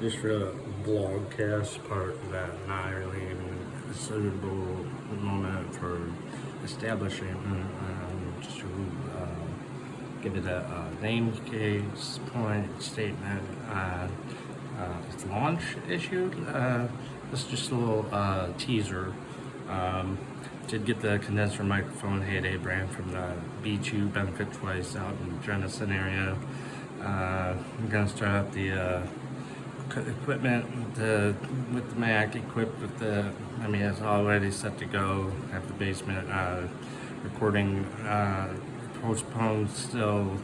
just for a vlogcast part that not really even a suitable moment for establishing just to give it a name case point statement. It's launch issued. This is just a little teaser. Did get the condenser microphone Heyday brand from the B2 Benefit Twice out in Jenison area. I'm gonna start up the equipment with the Mac equipped with it's already set to go. Have the basement recording postponed still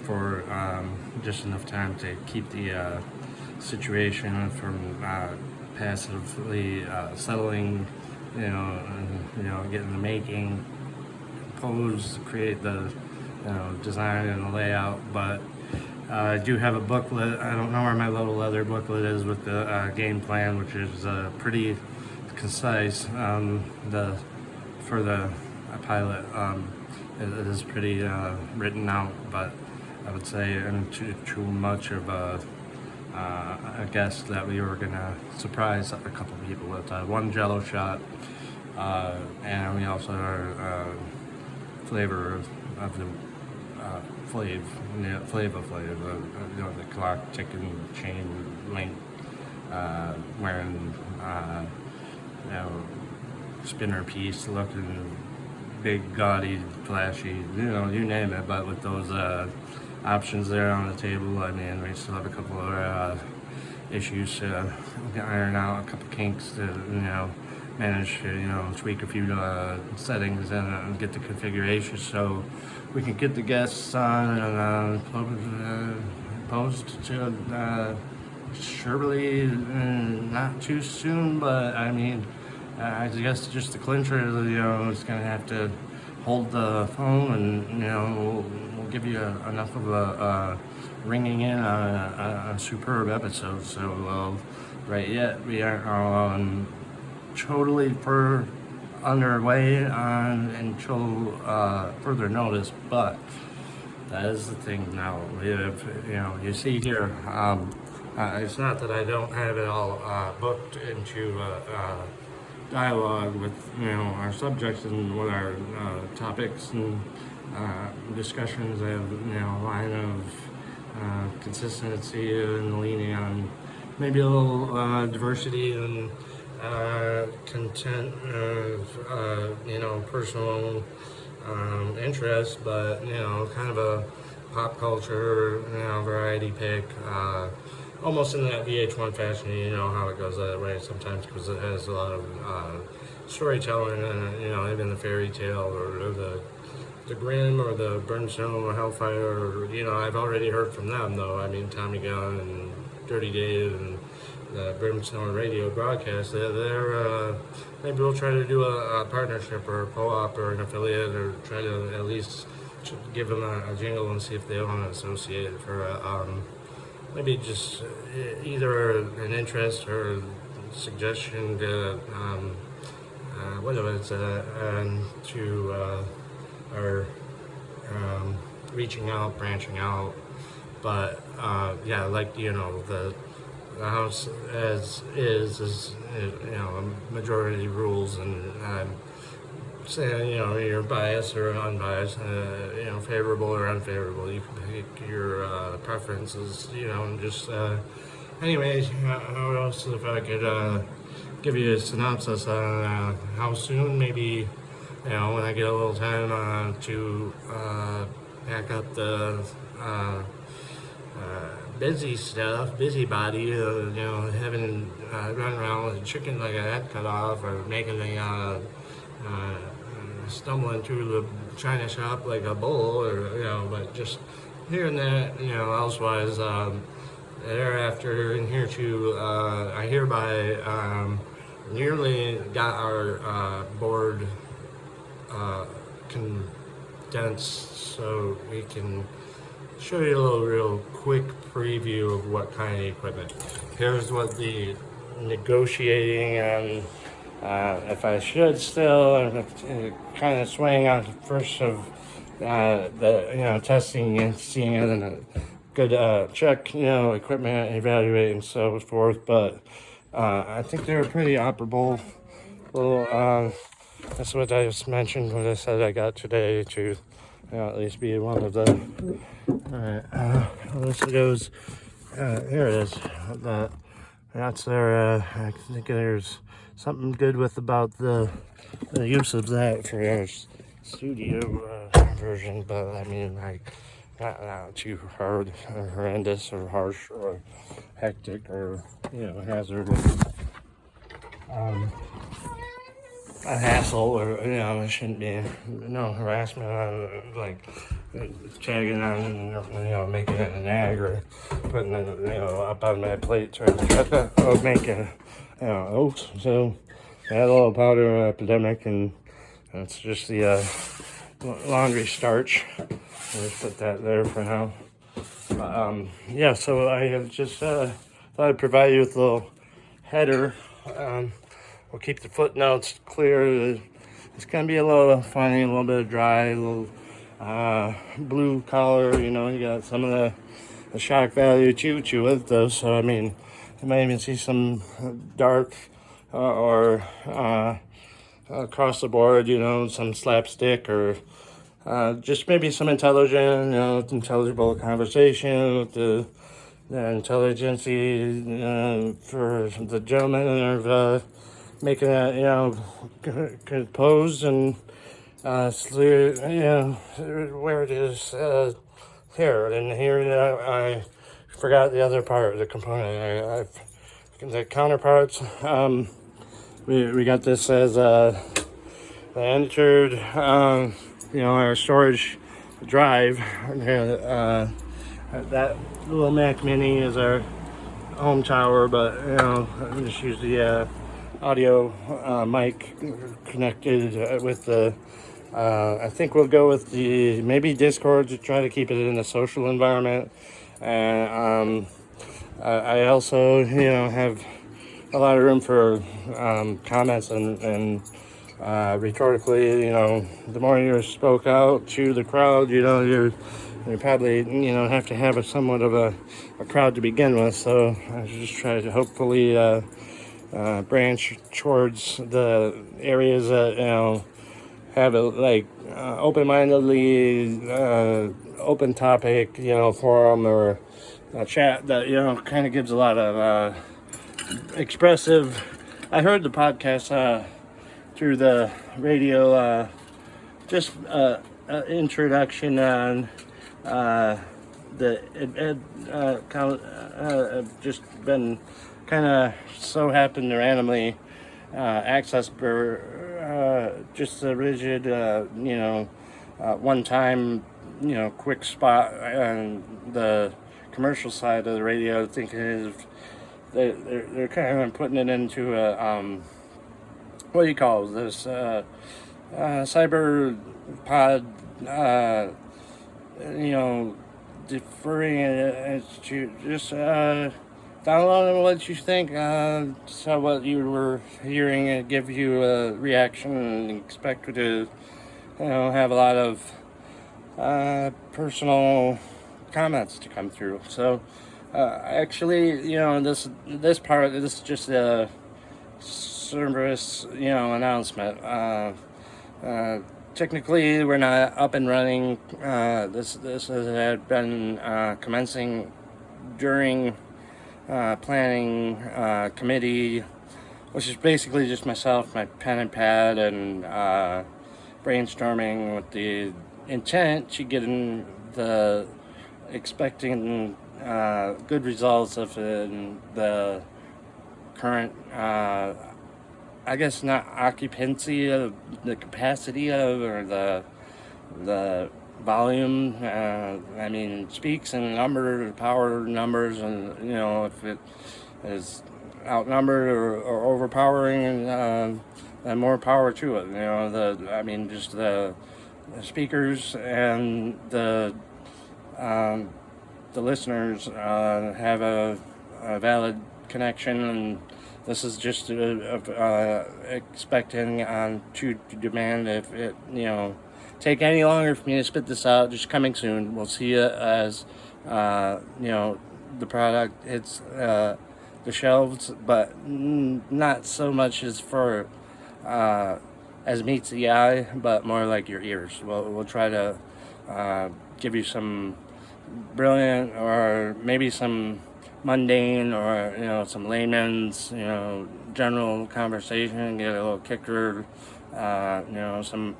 for just enough time to keep the situation from passively settling, getting the making, pose, create the design and the layout. But I do have a booklet. I don't know where my little leather booklet is with the game plan, which is pretty concise. For the pilot, it is pretty written out, but I would say too much of a guess that we were gonna surprise a couple people with one Jello shot, and we also are flavor of the Flavor Flav, the clock ticking chain link, wearing spinner piece looking big, gaudy, flashy, you name it. But with those options there on the table, we still have a couple of issues to iron out, a couple kinks to manage to tweak a few settings and get the configuration so we can get the guests on and posed to surely not too soon. But I guess just the clincher is gonna have to hold the phone, and we'll give you enough of a ringing in on a superb episode. So right yet we aren't totally underway until further notice, but that is the thing now. We have, you see here, it's not that I don't have it all booked into dialogue with our subjects and what our topics and discussions. I have a line of consistency and leaning on maybe a little diversity and content of personal interest, but kind of a pop culture variety pick, almost in that VH1 fashion. You know how it goes that way sometimes because it has a lot of storytelling and even the fairy tale or the Grimm or the Brimstone or Hellfire. Or, I've already heard from them though. Tommy Gunn and Dirty Dave and the Brimstone radio broadcast. Maybe we'll try to do a partnership or a co-op or an affiliate, or try to at least give them a jingle and see if they want to associate it for maybe just either an interest or suggestion to to our reaching out, branching out. But the house as is majority rules, and saying you're biased or unbiased, favorable or unfavorable. You can pick your preferences, and just anyways. How else if I could give you a synopsis on how soon, maybe when I get a little time to pack up the busybody, having run around with a chicken like a head cut off, or making a stumbling through the china shop like a bull, or but just hearing that, elsewise, thereafter, and here too, I hereby nearly got our board condensed so we can show you a little real quick preview of what kind of equipment. Here's what the negotiating and if I should still kind of swing on first of the testing and seeing it in a good check, equipment, evaluate, and so forth. But I think they're pretty operable. Well, that's what I just mentioned when I said I got today to at least be one of the. Alright, this goes. Here it is. That's their. I think there's something good about the use of that for our studio version, but I mean, like, not too hard or horrendous or harsh or hectic or hazardous. A hassle, or it shouldn't be no harassment on like tagging on, making it an ag or putting it up on my plate trying to make a oats. So I had a little powder epidemic, and it's just the laundry starch. I'll just put that there for now. Yeah, so I just thought I'd provide you with a little header. We'll keep the footnotes clear. It's gonna be a little funny, a little bit of dry, a little blue collar. You got some of the shock value choo with those. So I mean, you might even see some dark or across the board. Some slapstick or just maybe some intelligent, intelligible conversation with the intelligence for the gentleman of making that composed and where it is here. And here I forgot the other part of the component. The counterparts. We got this as I entered our storage drive. That little Mac Mini is our home tower, but I just use the audio mic connected with the I think we'll go with the maybe Discord to try to keep it in a social environment. And I also have a lot of room for comments and rhetorically, the more you spoke out to the crowd, you probably have to have somewhat of a crowd to begin with. So I just try to hopefully branch towards the areas that have a open-mindedly open topic forum or a chat that kind of gives a lot of expressive. I heard the podcast through the radio, just introduction on I've just been kind of so happened to randomly access for just a rigid, one time, quick spot on the commercial side of the radio. I think they're kind of putting it into a, what do you call this, cyber pod, deferring it to just download what you think, so what you were hearing and give you a reaction, and expect to have a lot of personal comments to come through. So actually, this is just a service announcement. Technically we're not up and running. This had been commencing during planning committee, which is basically just myself, my pen and pad, and brainstorming with the intent to get in the expecting good results of the current I guess not occupancy of the capacity of, or the volume. I mean, speaks in power numbers, and if it is outnumbered or overpowering, then more power to it. Just the speakers and the listeners have a valid connection, and this is just expecting to demand. If it take any longer for me to spit this out, just coming soon. We'll see you as the product hits the shelves, but not so much as for as meets the eye, but more like your ears. We'll try to give you some brilliant or maybe some mundane or some layman's general conversation, get a little kicker, some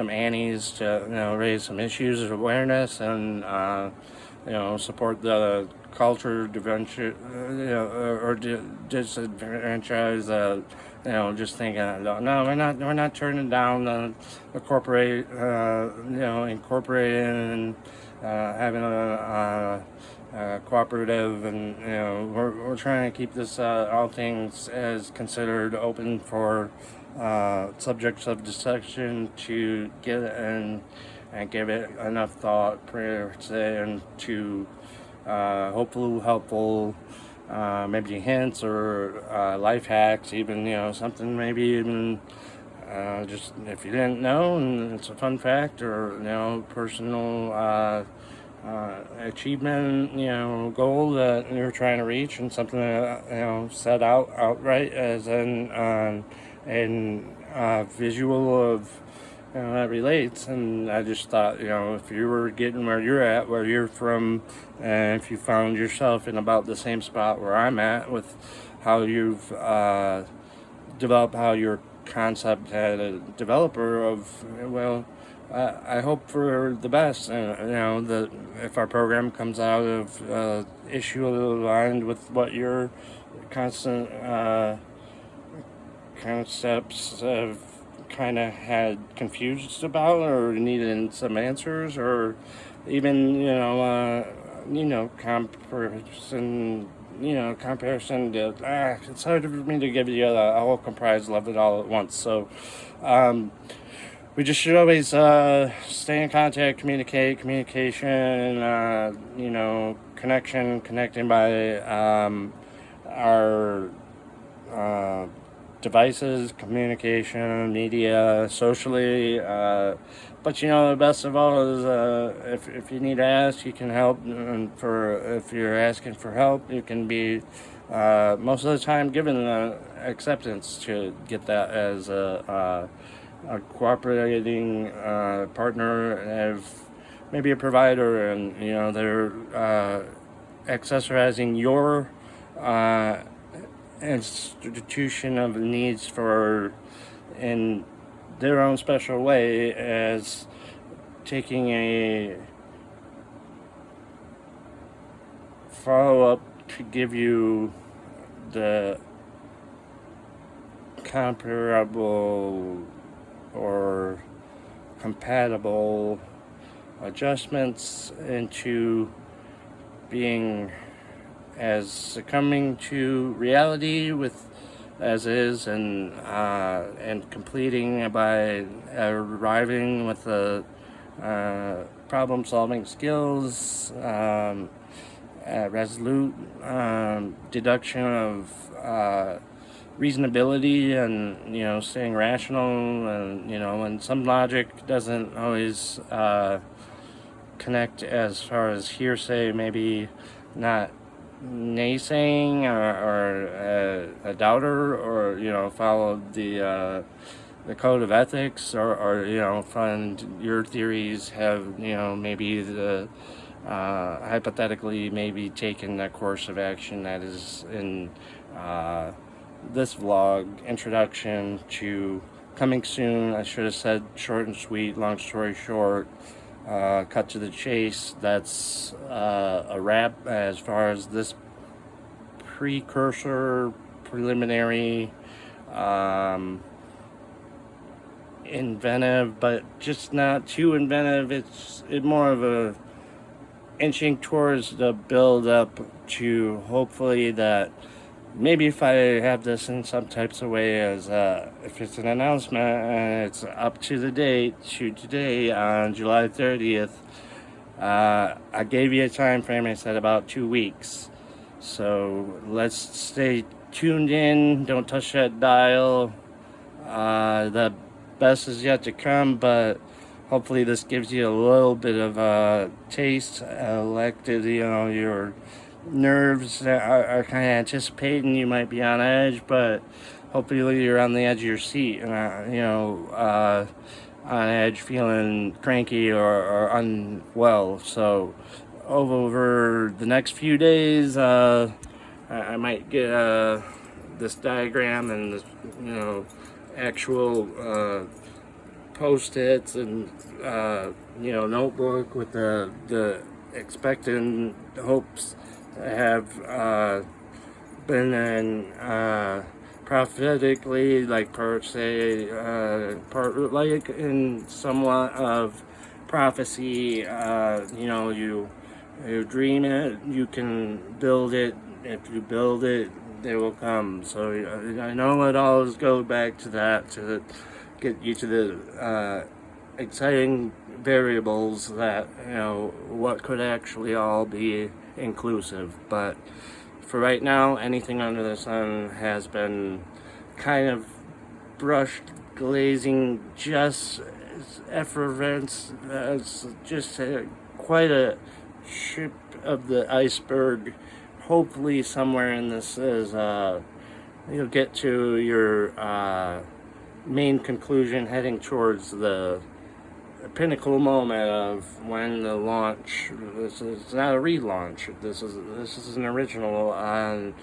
Annies to raise some issues of awareness and support the culture or disadvantage just thinking no, we're not turning down the corporate incorporating and having a cooperative, and we're trying to keep this all things as considered open for subjects of discussion to get and give it enough thought per se, and to hopefully helpful maybe hints or life hacks, even something maybe even just if you didn't know and it's a fun fact, or personal achievement, goal that you're trying to reach, and something that set outright as an visual of that relates. And I just thought, if you were getting where you're at, where you're from, and if you found yourself in about the same spot where I'm at with how you've developed, how your concept had a developer of, I hope for the best, and that if our program comes out of issue aligned with what your constant concepts have kind of had confused about or needed some answers, or even comparison to it's hard for me to give you a whole comprised love it all at once. So we just should always stay in contact, communication, connecting by our devices, communication, media, socially. But the best of all is if you need to ask, you can help. And if you're asking for help, you can be most of the time given acceptance to get that as a cooperating partner, of maybe a provider, and they're accessorizing your institution of needs for in their own special way, as taking a follow-up to give you the comparable or compatible adjustments into being as succumbing to reality with as is, and completing by arriving with the problem solving skills, resolute deduction of reasonability, and staying rational, and when some logic doesn't always connect as far as hearsay, maybe not naysaying or a doubter, or follow the code of ethics, or find your theories have maybe the hypothetically maybe taken a course of action that is in this vlog introduction to coming soon. I should have said short and sweet, long story short, cut to the chase. That's a wrap as far as this precursor, preliminary, inventive, but just not too inventive. It's more of a inching towards the build up to hopefully that maybe if I have this in some types of way as if it's an announcement and it's up to the date to today on July 30th, I gave you a time frame. I said about 2 weeks. So let's stay tuned in. Don't touch that dial. The best is yet to come, but hopefully this gives you a little bit of a taste, elected, your nerves are kind of anticipating you might be on edge, but hopefully you're on the edge of your seat and, on edge, feeling cranky or unwell. So over the next few days, I might get this diagram and this, actual post-its and notebook with the expectant hopes that have been in prophetically, like per se, like in somewhat of prophecy. You dream it, you can build it. If you build it, they will come. So I know it always goes back to that, to get you to the exciting variables that, what could actually all be inclusive. But for right now, anything under the sun has been kind of brushed, glazing, just effervescence. It's just quite a ship of the iceberg. Hopefully somewhere in this is you'll get to your main conclusion, heading towards the pinnacle moment of when the launch. This is not a relaunch. This is an original on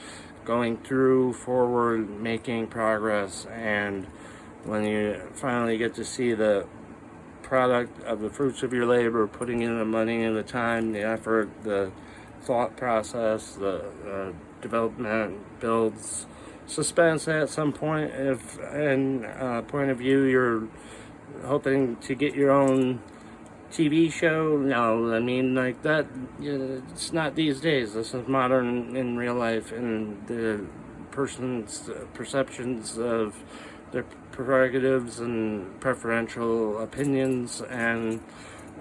going through, forward, making progress, and when you finally get to see the product of the fruits of your labor, putting in the money and the time, the effort, the thought process, the development builds suspense at some point. If in point of view you're hoping to get your own TV show, no, I mean, like that, it's not these days. This is modern in real life, and the person's perceptions of their prerogatives and preferential opinions and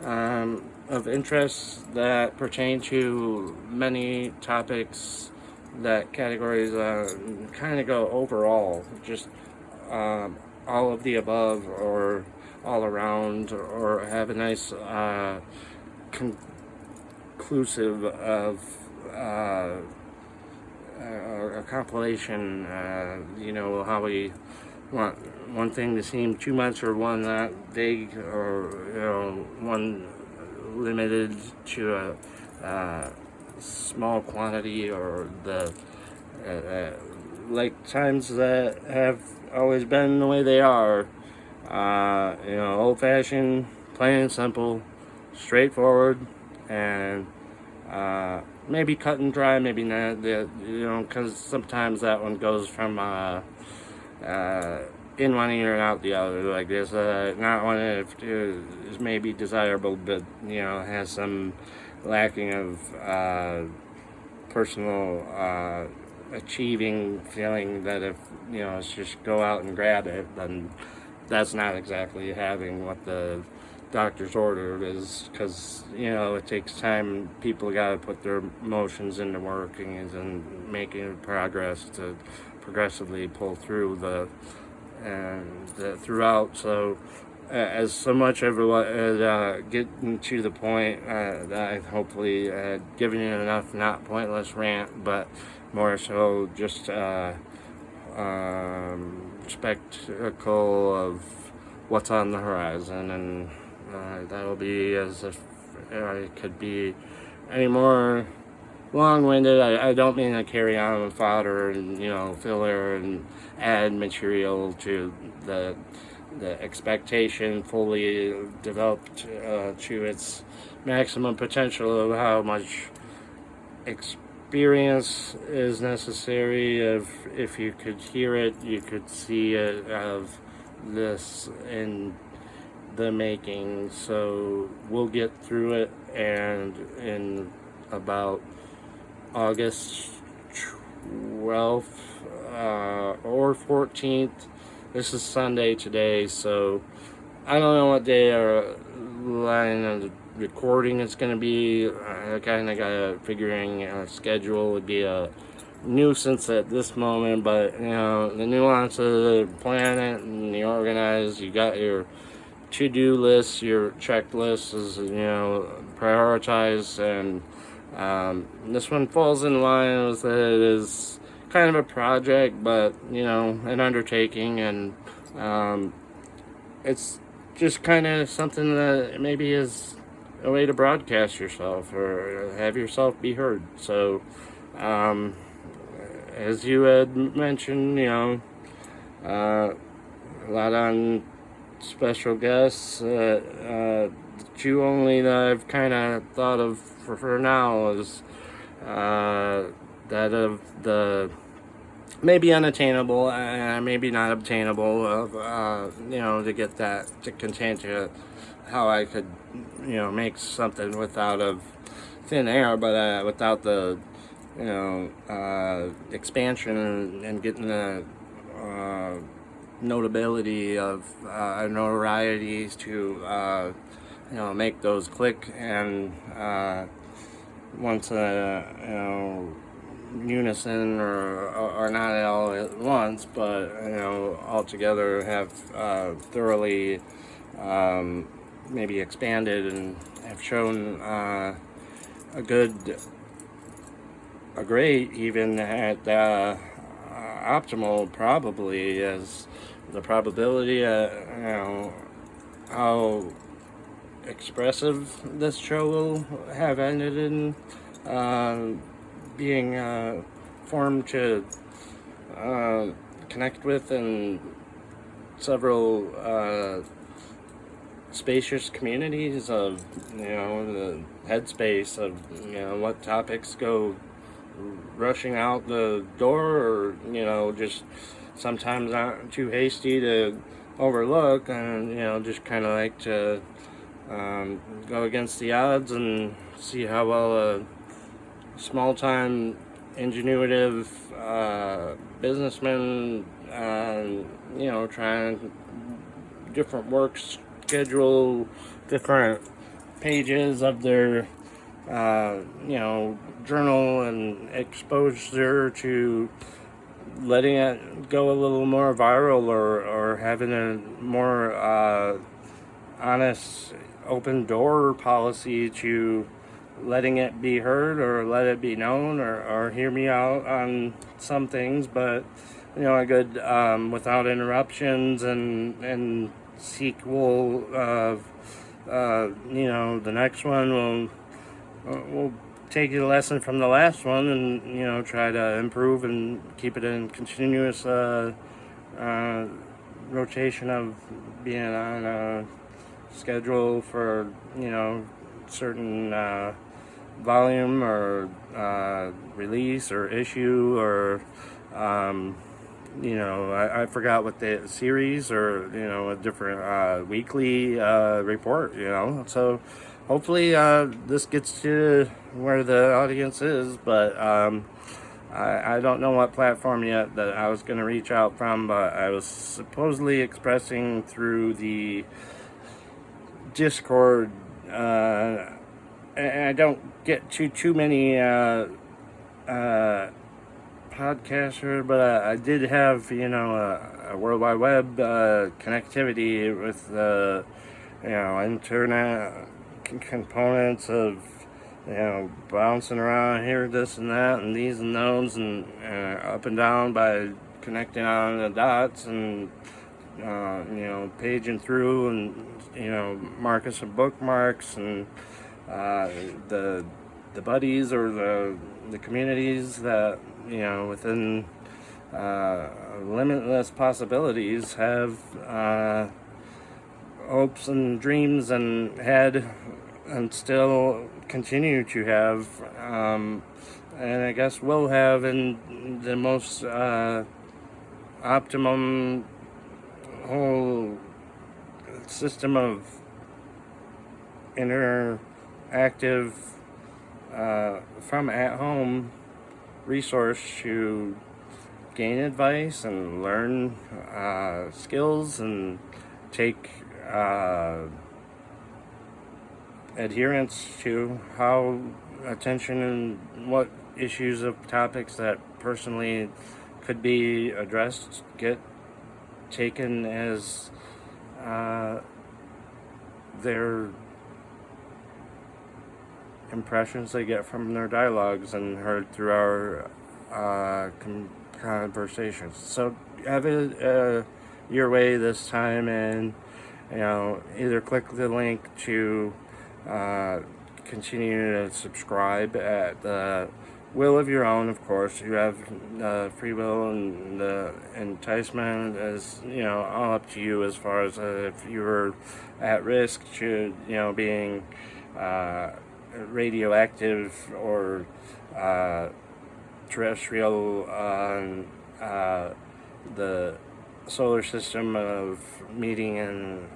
of interests that pertain to many topics, that categories kind of go overall, just all of the above or all around, or have a nice conclusive of a compilation. How we want one thing to seem too much or one not vague, or one limited to a small quantity, or the like times that have always been the way they are. Old-fashioned, plain and simple, straightforward, and maybe cut and dry, maybe not. Because sometimes that one goes from in one ear and out the other. Like this, not one that is maybe desirable, but has some lacking of personal achieving feeling, that if it's just go out and grab it, then that's not exactly having what the doctor's order is, because it takes time. People got to put their emotions into working and making progress to progressively pull through the throughout. So as so much of what getting to the point, that I've hopefully given you enough not pointless rant, but more so just spectacle of what's on the horizon, and that'll be as if I could be any more long-winded. I don't mean to carry on with fodder and filler and add material to the expectation fully developed to its maximum potential of how much experience is necessary. If you could hear it, you could see it, of this in the making. So we'll get through it, and in about August 12th or 14th, this is Sunday today, so I don't know what day or line of recording it's going to be. I kind of got a figuring schedule would be a nuisance at this moment, but the nuance of the planet and the organized, you got your to-do list, your checklist is, prioritized, and this one falls in line with it. It is kind of a project, but, an undertaking, and it's just kind of something that maybe is a way to broadcast yourself or have yourself be heard. So, as you had mentioned, a lot on special guests. Two only that I've kind of thought of for now is that of the maybe unattainable, maybe not obtainable, of to get that to contain to how I could make something without of thin air, but without the expansion and getting the notability of notorieties to make those click, and once unison or not all at once, but all together have thoroughly maybe expanded and have shown a great, even at optimal, probably, as the probability, how expressive this show will have ended in being formed to connect with in several spacious communities of the headspace of what topics go rushing out the door, or just sometimes not too hasty to overlook, and just kind of like to go against the odds and see how well a small-time ingenuitive businessman trying different work schedule, different pages of their journal, and exposure to letting it go a little more viral, or having a more honest open door policy to letting it be heard or let it be known, or hear me out on some things, but a good without interruptions, and sequel of the next one will take a lesson from the last one, and try to improve and keep it in continuous rotation of being on a schedule for certain volume or release or issue, or I forgot what the series, or a different weekly report, so hopefully this gets to where the audience is, but I don't know what platform yet that I was going to reach out from, but I was supposedly expressing through the Discord. And I don't get too many podcaster, but I did have a World Wide Web connectivity with the internet components of bouncing around here, this and that, and these and those, and up and down by connecting on the dots, and paging through, and marking some bookmarks, and the buddies or the communities that within limitless possibilities have hopes and dreams, and had and still continue to have, and I guess will have, in the most optimum whole system of interactive from at home resource to gain advice and learn skills, and take adherence to how attention and what issues of topics that personally could be addressed get taken as their impressions they get from their dialogues and heard through our conversations. So have it your way this time, and either click the link to continue to subscribe at the will of your own. Of course, you have free will, and the enticement is all up to you, as far as if you were at risk to being radioactive or terrestrial on the solar system, of meeting an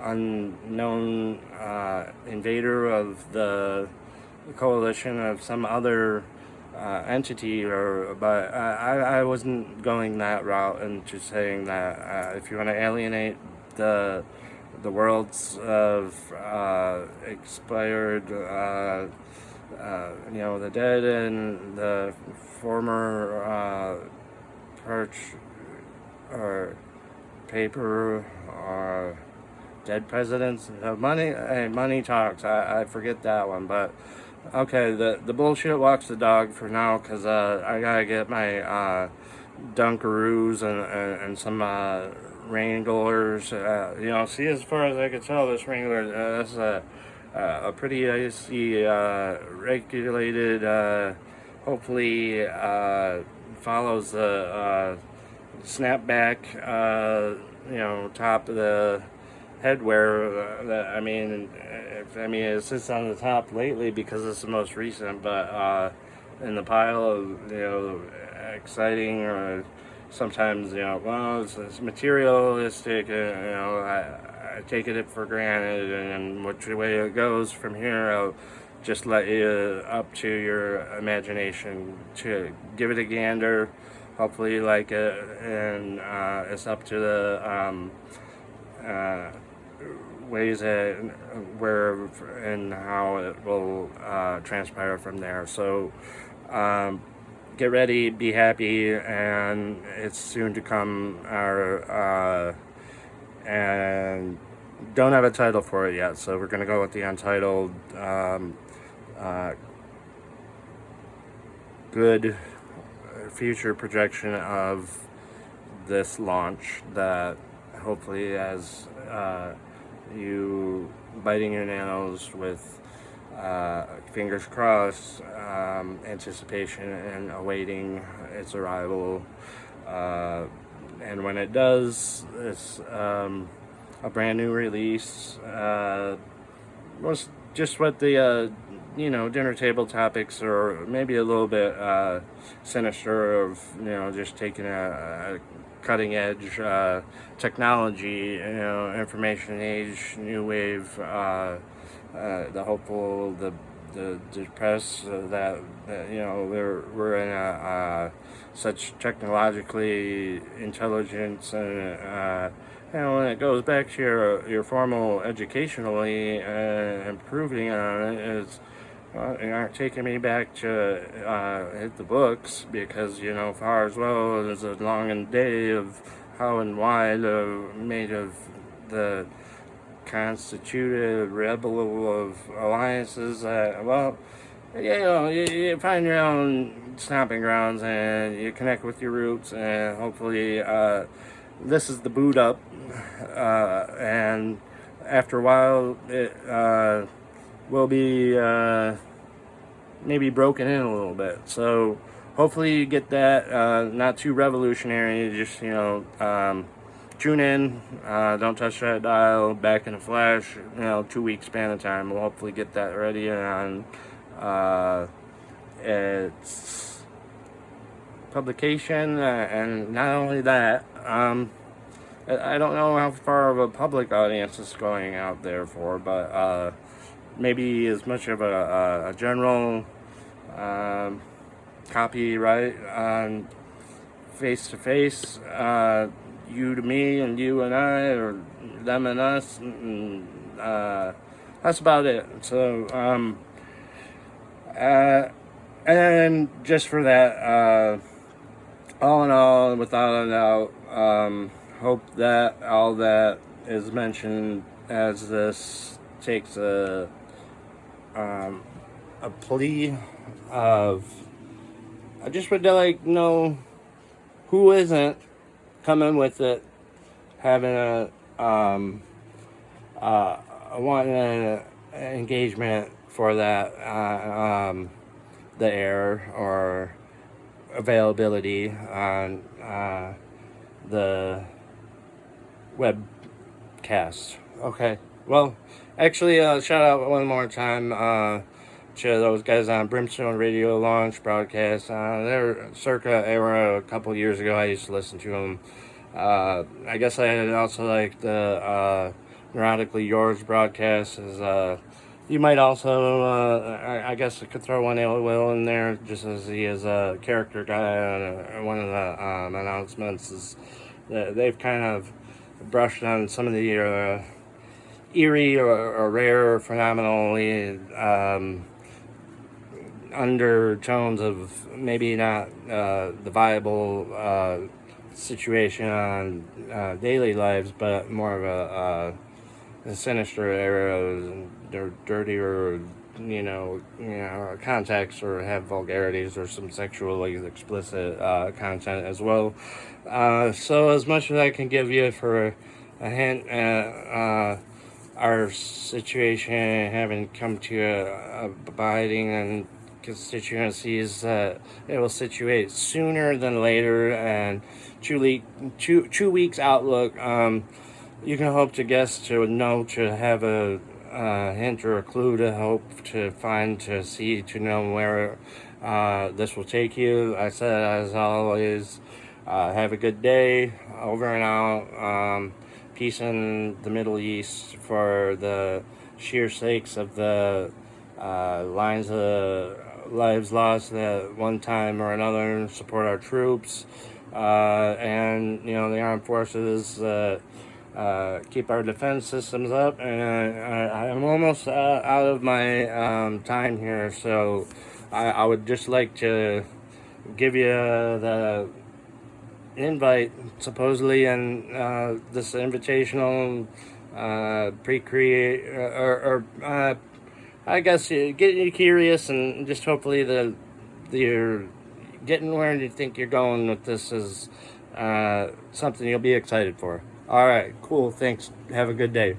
unknown invader of the coalition of some other entity, but I wasn't going that route, and just saying that if you want to alienate the worlds of expired, the dead and the former perch or paper or dead presidents. Money talks. I forget that one, but okay. The bullshit walks the dog for now, because I gotta get my Dunkaroos and some Wranglers. See, as far as I could tell, this Wrangler is a pretty icy, regulated. Hopefully, follows the snapback. Top of the headwear. It sits on the top lately because it's the most recent, but in the pile of exciting, or sometimes it's materialistic. I take it for granted, and which way it goes from here, I'll just let you up to your imagination to give it a gander. Hopefully you like it, and it's up to the ways that where and how it will transpire from there. So get ready, be happy, and it's soon to come. And don't have a title for it yet, so we're gonna go with the untitled. Good future projection of this launch, that hopefully has you biting your nails with fingers crossed, anticipation and awaiting its arrival, and when it does, it's a brand new release. Most just what the dinner table topics, or maybe a little bit sinister, of just taking a cutting edge technology, information age, new wave, the hopeful, the depressed, that we're in a such technologically intelligence, and when it goes back to your formal educationally improving on it, is you aren't taking me back to hit the books, because far as well as a long day of how and why made of the constituted rebel of alliances. You find your own stomping grounds, and you connect with your roots, and hopefully this is the boot up, and after a while it will be maybe broken in a little bit. So hopefully you get that. Not too revolutionary, just tune in, don't touch that dial, back in a flash. 2 week span of time, we'll hopefully get that ready on its publication, and not only that, I don't know how far of a public audience is going out there for, but maybe as much of a general copyright on face-to-face, you to me, and you and I, or them and us, and that's about it. So and just for that, all in all, without a doubt, hope that all that is mentioned as this takes a plea of, I just would like know who isn't coming with it, having wanting an engagement for that the air or availability on the webcast. Okay. Well, actually, shout out one more time to those guys on Brimstone Radio Launch Broadcast. They're circa era a couple years ago. I used to listen to them. I guess I also like the Neurotically Yours broadcast. You might also, I guess I could throw one Ill Will in there, just as he is a character guy on one of the announcements. Is that they've kind of brushed on some of the eerie or rare or phenomenally undertones of maybe not the viable situation on daily lives, but more of a sinister area, dirtier, context, or have vulgarities or some sexually explicit content as well. So as much as I can give you for a hint at our situation having come to a abiding and constituencies that it will situate sooner than later, and 2 weeks outlook. You can hope to guess, to know, to have a hint or a clue, to hope to find, to see, to know where this will take you. I said, as always, have a good day. Over and out. Peace in the Middle East for the sheer sakes of the lives lost at one time or another. Support our troops and the armed forces. Keep our defense systems up, and I'm almost out of my time here, so I would just like to give you the invite, supposedly, and this invitational pre-create or I guess you get you curious, and just hopefully you're getting where you think you're going with this is something you'll be excited for. All right, cool. Thanks. Have a good day.